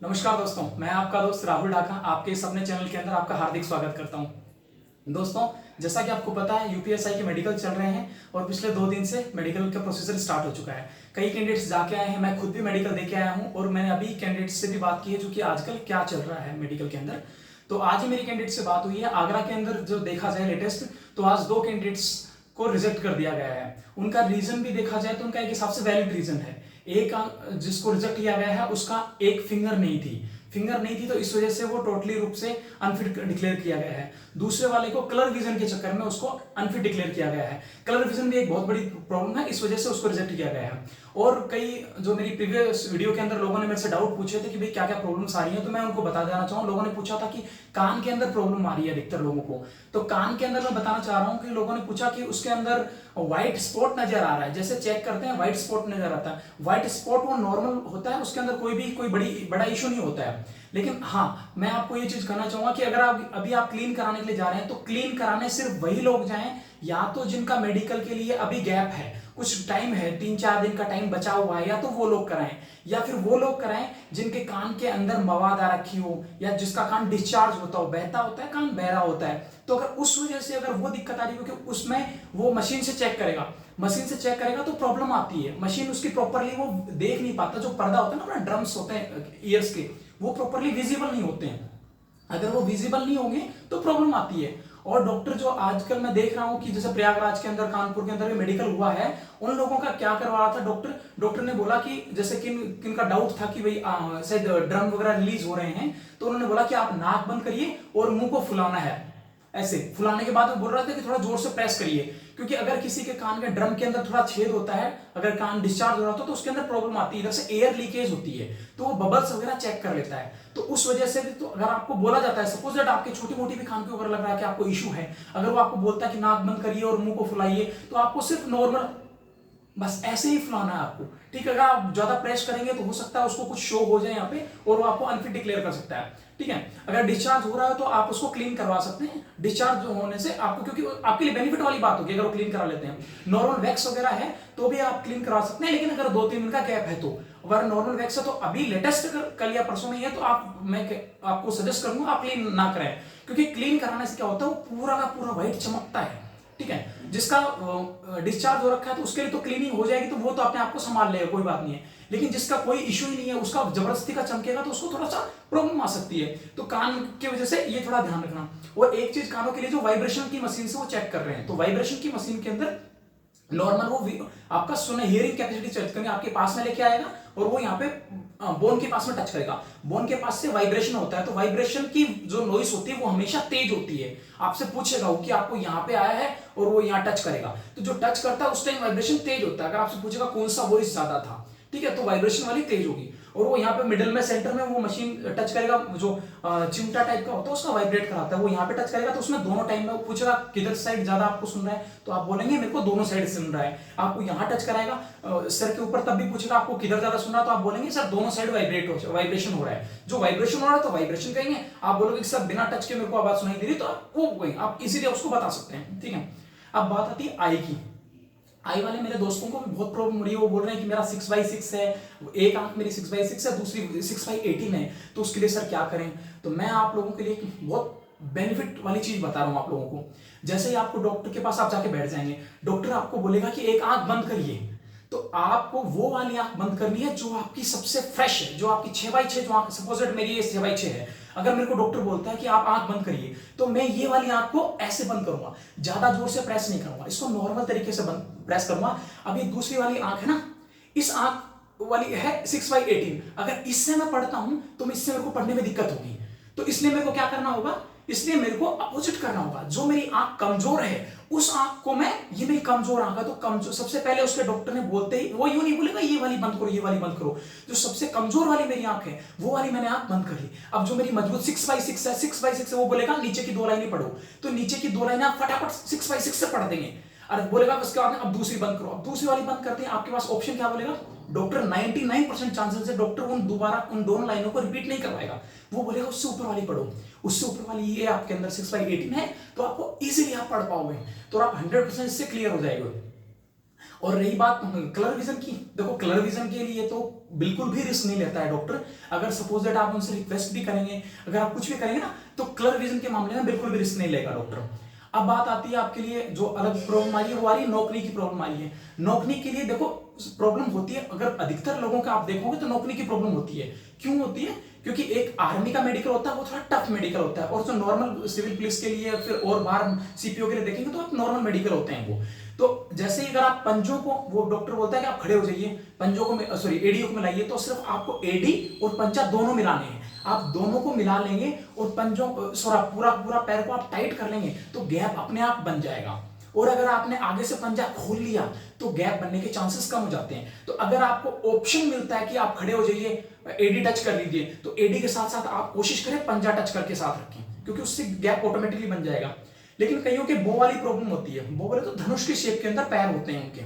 नमस्कार दोस्तों, मैं आपका दोस्त राहुल ढाका आपके इस अपने चैनल के अंदर आपका हार्दिक स्वागत करता हूं। दोस्तों, जैसा कि आपको पता है यूपीएसआई के मेडिकल चल रहे हैं और पिछले 2 दिन से मेडिकल का प्रोसीजर स्टार्ट हो चुका है। कई कैंडिडेट्स जाके आए हैं, मैं खुद भी मेडिकल देके आया हूं और मैंने अभी कैंडिडेट्स से भी बात की है जो कि आजकल क्या चल रहा है मेडिकल के अंदर। तो आज ही मेरी कैंडिडेट से बात हुई है। आगरा के अंदर जो देखा जाए लेटेस्ट, तो आज 2 कैंडिडेट्स को रिजेक्ट कर दिया गया है। उनका रीजन भी देखा जाए तो उनका एक हिसाब से वैलिड रीजन है। एक जिसको रिजेक्ट किया गया है उसका एक फिंगर नहीं थी तो इस वजह से वो टोटली रूप से अनफिट डिक्लेयर किया गया है। दूसरे वाले को कलर विजन के चक्कर में उसको अनफिट डिक्लेयर किया गया है। कलर विजन भी एक बहुत बड़ी प्रॉब्लम है, इस वजह से उसको रिजेक्ट किया गया है। और कई जो मेरी प्रीवियस वीडियो के अंदर लोगों ने मेरे से डाउट पूछे थे कि भाई क्या क्या प्रॉब्लम्स आ रही हैं, तो मैं उनको बता देना चाहूँ। लोगों ने पूछा था कि कान के अंदर प्रॉब्लम आ रही है अधिकतर लोगों को। तो कान के अंदर मैं बताना चाह रहा हूँ कि लोगों ने पूछा कि उसके अंदर व्हाइट स्पॉट नजर आ रहा है, जैसे चेक करते हैं व्हाइट स्पॉट नजर आता है। व्हाइट स्पॉट वो नॉर्मल होता है, उसके अंदर कोई बड़ा इशू नहीं होता है। लेकिन हाँ, मैं आपको ये चीज कहना चाहूंगा कि अगर आप क्लीन कराने के लिए जा रहे हैं तो क्लीन कराने सिर्फ वही लोग जाएं या तो जिनका मेडिकल के लिए अभी गैप है, कुछ टाइम है, 3-4 दिन का टाइम बचा हुआ है, या तो वो लोग कराएं या फिर वो लोग कराएं जिनके कान के अंदर मवाद आ रखी हो या जिसका कान डिस्चार्ज होता हो, बहता होता है, कान बहरा होता है। तो अगर उस वजह से अगर वो दिक्कत आ रही हो कि उसमें वो मशीन से चेक करेगा तो प्रॉब्लम आती है। मशीन उसकी प्रॉपरली वो देख नहीं पाता, जो पर्दा होता है ना अपना ड्रम्स होते हैं ईयर्स के, वो प्रॉपरली विजिबल नहीं होते हैं। अगर वो विजिबल नहीं होंगे तो प्रॉब्लम आती है। और डॉक्टर जो आजकल मैं देख रहा हूं कि जैसे प्रयागराज के अंदर, कानपुर के अंदर भी मेडिकल हुआ है, उन लोगों का क्या करवा रहा था डॉक्टर ने बोला कि जैसे किन का डाउट था कि भाई शायद ड्रम वगैरह रिलीज हो रहे हैं, तो उन्होंने बोला कि आप नाक बंद करिए और मुंह को फुलाना है। ऐसे फुलाने के बाद वो बोल रहा था कि थोड़ा जोर से प्रेस करिए, क्योंकि अगर किसी के कान के ड्रम के अंदर थोड़ा छेद होता है, अगर कान डिस्चार्ज हो रहा तो उसके अंदर प्रॉब्लम आती है, इधर से एयर लीकेज होती है, तो वो बबल्स वगैरह चेक कर लेता है। तो उस वजह से भी, तो अगर आपको बोला जाता है सपोज दैट आपके छोटी मोटी भी खान के ऊपर लग रहा है कि आपको इशू है, अगर वो आपको बोलता है कि नाक बंद करिए और मुंह को फुलाइए, तो आपको सिर्फ नॉर्मल बस ऐसे ही फुलाना है आपको। ठीक है, अगर आप ज्यादा प्रेस करेंगे तो हो सकता है उसको कुछ शो हो जाए यहाँ पे और वो आपको अनफिट डिक्लेयर कर सकता है। ठीक है, अगर डिस्चार्ज हो रहा है तो आप उसको क्लीन करवा सकते हैं। डिस्चार्ज होने से आपको, क्योंकि आपके लिए बेनिफिट वाली बात होगी अगर वो क्लीन करा लेते हैं। नॉर्मल वैक्स वगैरह है तो भी आप क्लीन करवा सकते हैं, लेकिन अगर 2-3 दिन का गैप है तो, अगर नॉर्मल वैक्स है तो अभी लेटेस्ट अगर कल या परसों में है तो मैं आपको सजेस्ट करूंगा आप क्लीन ना करें, क्योंकि क्लीन कराने से क्या होता है, वो पूरा का पूरा व्हाइट चमकता है। ठीक है, जिसका डिस्चार्ज हो रखा है तो उसके लिए तो क्लीनिंग हो जाएगी, तो वो तो अपने आप को संभाल लेगा, कोई बात नहीं है। लेकिन जिसका कोई इश्यू ही नहीं है, उसका जबरदस्ती का चमकेगा तो उसको थोड़ा सा प्रॉब्लम आ सकती है। तो कान की वजह से ये थोड़ा ध्यान रखना। और एक चीज, कानों के लिए जो वाइब्रेशन की मशीन से वो चेक कर रहे हैं, तो वाइब्रेशन की मशीन के अंदर नॉर्मल वो आपका सुनने हियरिंग कैपेसिटी चेक करके आपके पास में लेके आएगा और वो यहाँ पे बोन के पास में टच करेगा। बोन के पास से वाइब्रेशन होता है, तो वाइब्रेशन की जो नॉइस होती है वो हमेशा तेज होती है। आपसे पूछेगा वो कि आपको यहाँ पे आया है और वो यहाँ टच करेगा, तो जो टच करता है उस टाइम वाइब्रेशन तेज होता है। अगर आपसे पूछेगा कौन सा वॉइस ज्यादा था, ठीक है, तो वाइब्रेशन वाली तेज होगी। और वो यहाँ पे मिडिल में सेंटर में वो मशीन टच करेगा, जो चिमटा टाइप का होता है उसका वाइब्रेट कराता है, वो यहाँ पे टच करेगा तो उसमें दोनों टाइम में वो पूछेगा किधर साइड ज्यादा आपको सुन रहा है, तो आप बोलेंगे मेरे को दोनों साइड सुन रहा है। आपको यहाँ टच कराएगा सर के ऊपर, तब भी पूछेगा आपको किधर ज्यादा सुन रहा है, तो आप बोलेंगे सर दोनों साइड वाइब्रेशन हो रहा है। जो वाइब्रेशन हो रहा है तो वाइब्रेशन कहेंगे, आप बोलोगे सर बिना टच के मेरे को आवाज सुनाई दे रही, तो आप इसीलिए उसको बता सकते हैं। ठीक है, अब बात आती है आई की। आई वाले मेरे दोस्तों को भी बहुत प्रॉब्लम हो रही है, वो बोल रहे हैं कि मेरा 6/6 है, एक आंख मेरी 6/6 है, दूसरी 6/18 है, तो उसके लिए सर क्या करें। तो मैं आप लोगों के लिए बहुत बेनिफिट वाली चीज बता रहा हूं आप लोगों को। जैसे ही आपको डॉक्टर के पास आप जाके बैठ जाएंगे, डॉक्टर आपको बोलेगा कि एक आंख बंद करिए, तो आपको वो वाली आंख बंद करनी है जो आपकी सबसे फ्रेश है, जो आपकी 6/6 जो आंख, सपोज मेरी ये 6/6 है, अगर मेरे को डॉक्टर बोलता है कि आप आंख बंद करिए, तो मैं ये वाली आंख को ऐसे बंद करूंगा, ज्यादा जोर से प्रेस नहीं करूंगा, इसको नॉर्मल तरीके से बंद प्रेस करूंगा। अभी दूसरी वाली आंख है ना, इस आंख वाली है 6/18, अगर इससे मैं पढ़ता हूं तो इससे मेरे को पढ़ने में दिक्कत होगी, तो इसलिए मेरे को क्या करना होगा, इसलिए मेरे को अपोजिट करना होगा। जो मेरी आंख कमजोर है उस आंख को मैं, ये मेरी कमजोर आंख है तो कमजोर, सबसे पहले उसके डॉक्टर ने बोलते ही वो यूं नहीं बोलेगा ये वाली बंद करो, ये वाली बंद करो, जो सबसे कमजोर वाली मेरी आंख है वो वाली मैंने आंख बंद कर ली। अब जो मेरी मजबूत 6/6 है, 6/6 है, वो बोलेगा नीचे की 2 लाइनें पढ़ो, तो नीचे की 2 लाइनें आप फटाफट 6/6 से पढ़ देंगे। और बोलेगा उसके बाद अब दूसरी बंद करो, अब दूसरी वाली बंद करते हैं, आपके पास ऑप्शन क्या बोलेगा, डॉक्टर 99% चांसेस है डॉक्टर उन दोनों लाइनों को रिपीट नहीं करवाएगा, वो बोलेगा उससे ऊपर वाली पढ़ो, उससे ऊपर वाली ये आपके अंदर 6/18 है, तो आपको इजीली आप पढ़ पाओगे, तो आप 100% इससे क्लियर हो जाएगा। और रही बात कलर विजन की, देखो कलर विजन के लिए तो बिल्कुल भी रिस्क नहीं लेता है डॉक्टर। अगर सपोज दैट आप उनसे रिक्वेस्ट भी करेंगे, अगर आप कुछ भी करेंगे ना, तो कलर विजन के मामले में बिल्कुल भी रिस्क नहीं लेगा डॉक्टर। अब बात आती है आपके लिए जो अलग प्रॉब्लम आ रही है, वो आ रही है नौकरी की प्रॉब्लम आ रही है। नौकरी के लिए देखो प्रॉब्लम होती है, अगर अधिकतर लोगों का आप देखोगे तो नौकरी की प्रॉब्लम होती है। क्यों होती है? क्योंकि एक आर्मी का मेडिकल होता है वो थोड़ा टफ मेडिकल होता है, और जो नॉर्मल सिविल पुलिस के लिए फिर और बाहर सीपीओ के लिए देखेंगे तो आप नॉर्मल मेडिकल होते हैं वो। तो जैसे ही अगर आप पंजों को, वो डॉक्टर बोलता है कि आप खड़े हो जाइए, पंजों को सॉरी एडी को मिलाइए, तो सिर्फ आपको एडी और पंजा दोनों मिलाने हैं। आप दोनों को मिला लेंगे और पंजों पूरा पूरा पैर को आप टाइट कर लेंगे तो गैप अपने आप बन जाएगा। और अगर आपने आगे से पंजा खोल लिया तो गैप बनने के चांसेस कम हो जाते हैं। तो अगर आपको ऑप्शन मिलता है कि आप खड़े हो जाइए, एडी टच कर लीजिए, तो एडी के साथ साथ आप कोशिश करें पंजा टच करके साथ रखें, क्योंकि उससे गैप ऑटोमेटिकली बन जाएगा। लेकिन कईयों के बो वाली प्रॉब्लम होती है, बो वाले तो धनुष के शेप के अंदर पैर होते हैं उनके,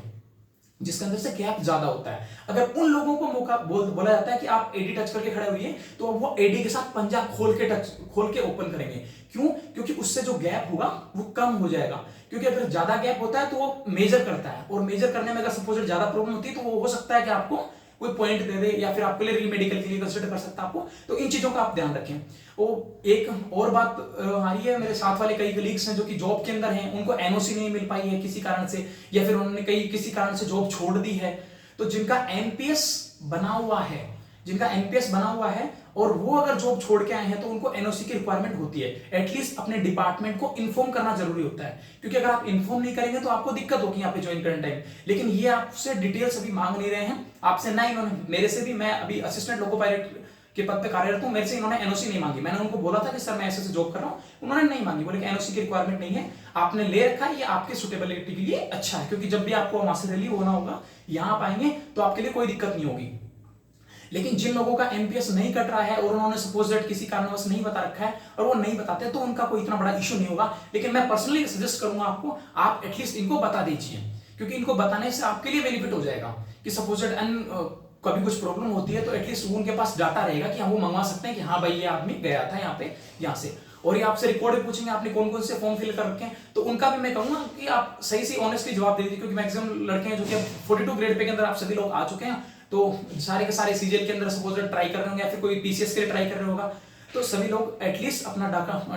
जिसके अंदर से गैप ज्यादा होता है। अगर उन लोगों को मौका बोला जाता है कि आप एडी टच करके खड़े हुए, तो वो एडी के साथ पंजा खोल के ओपन करेंगे। क्यों? क्योंकि उससे जो गैप होगा वो कम हो जाएगा। क्योंकि अगर ज्यादा गैप होता है तो वो मेजर करता है, और मेजर करने में अगर सपोज ज्यादा प्रॉब्लम होती है तो वो हो सकता है कि आपको कोई पॉइंट दे दे, या फिर आपके लिए रीमेडिकल के लिए कंसिडर कर सकता है आपको। तो इन चीजों का आप ध्यान रखें। वो एक और बात आ रही है, मेरे साथ वाले कई कलीग्स हैं जो कि जॉब के अंदर हैं, उनको एनओसी नहीं मिल पाई है किसी कारण से, या फिर उन्होंने किसी कारण से जॉब छोड़ दी है। तो जिनका एनपीएस बना हुआ है और वो अगर जॉब छोड़ के आए हैं तो उनको एनओसी की रिक्वायरमेंट होती है। एटलीस्ट अपने डिपार्टमेंट को इन्फॉर्म करना जरूरी होता है, क्योंकि अगर आप इन्फॉर्म नहीं करेंगे तो आपको दिक्कत होगी यहाँ पे ज्वाइन करने टाइम। लेकिन ये आपसे डिटेल्स अभी मांग नहीं रहे हैं, आपसे ना इन्होंने, मेरे से भी, मैं अभी असिस्टेंट लोको पायलट के पद पे कार्यरत हूं, मेरे से इन्होंने एनओसी नहीं मांगी। मैंने उनको बोला था कि सर मैं ऐसे से जॉब कर रहा हूं, उन्होंने नहीं मांगी, बोले कि एनओसी की रिक्वायरमेंट नहीं है, आपने ले रखा है, ये आपके सुटेबिलिटी के लिए अच्छा है, क्योंकि जब भी आपको वहां से रिलीव होना होगा, यहां आप आएंगे तो आपके लिए कोई दिक्कत नहीं होगी। लेकिन जिन लोगों का एमपीएस नहीं कट रहा है और उन्होंने सपोज दैट किसी कारणवश नहीं बता रखा है और वो नहीं बताते, तो उनका कोई इतना बड़ा इशू नहीं होगा। लेकिन मैं पर्सनली सजेस्ट करूंगा आपको, आप एटलीस्ट इनको बता दीजिए, क्योंकि इनको बताने से आपके लिए बेनिफिट हो जाएगा कि सपोज दैट कभी कुछ प्रॉब्लम होती है तो एटलीस्ट उनके पास डाटा रहेगा कि हाँ वो मंगवा सकते हैं कि हाँ भाई ये आदमी गया था यहाँ से। और ये आपसे रिकॉर्ड भी पूछेंगे आपने कौन कौन से फॉर्म फिल कर रखे हैं, तो उनका भी मैं कहूंगा कि आप सही से ऑनेस्टली जवाब दे दीजिए, क्योंकि मैक्सिमम लड़के हैं जो कि 42 ग्रेड पे के अंदर आप सभी लोग आ चुके हैं, तो सारे के सारे सीजीएल के अंदर सपोज ट्राई कर रहे होंगे या फिर कोई पीसीएस के लिए ट्राई कर रहे होगा, तो सभी लोग एटलीस्ट अपना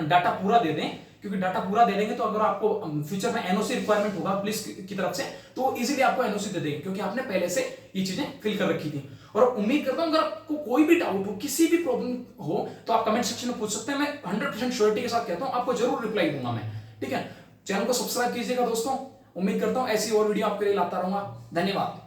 डाटा पूरा दे दें, क्योंकि डाटा पूरा दे देंगे तो अगर आपको फ्यूचर में एनओसी रिक्वायरमेंट होगा पुलिस की तरफ से तो वो इजीली आपको एनओसी दे देंगे, क्योंकि आपने पहले से ये चीजें फिल कर रखी थी। और उम्मीद करता हूं अगर आपको कोई भी डाउट हो, किसी भी प्रॉब्लम हो, तो आप कमेंट सेक्शन में पूछ सकते हैं। मैं 100% श्योरिटी के साथ कहता हूं आपको जरूर रिप्लाई दूंगा मैं, ठीक है। चैनल को सब्सक्राइब कीजिएगा दोस्तों, उम्मीद करता हूं ऐसी और वीडियो आपके लिए लाता रहूंगा। धन्यवाद।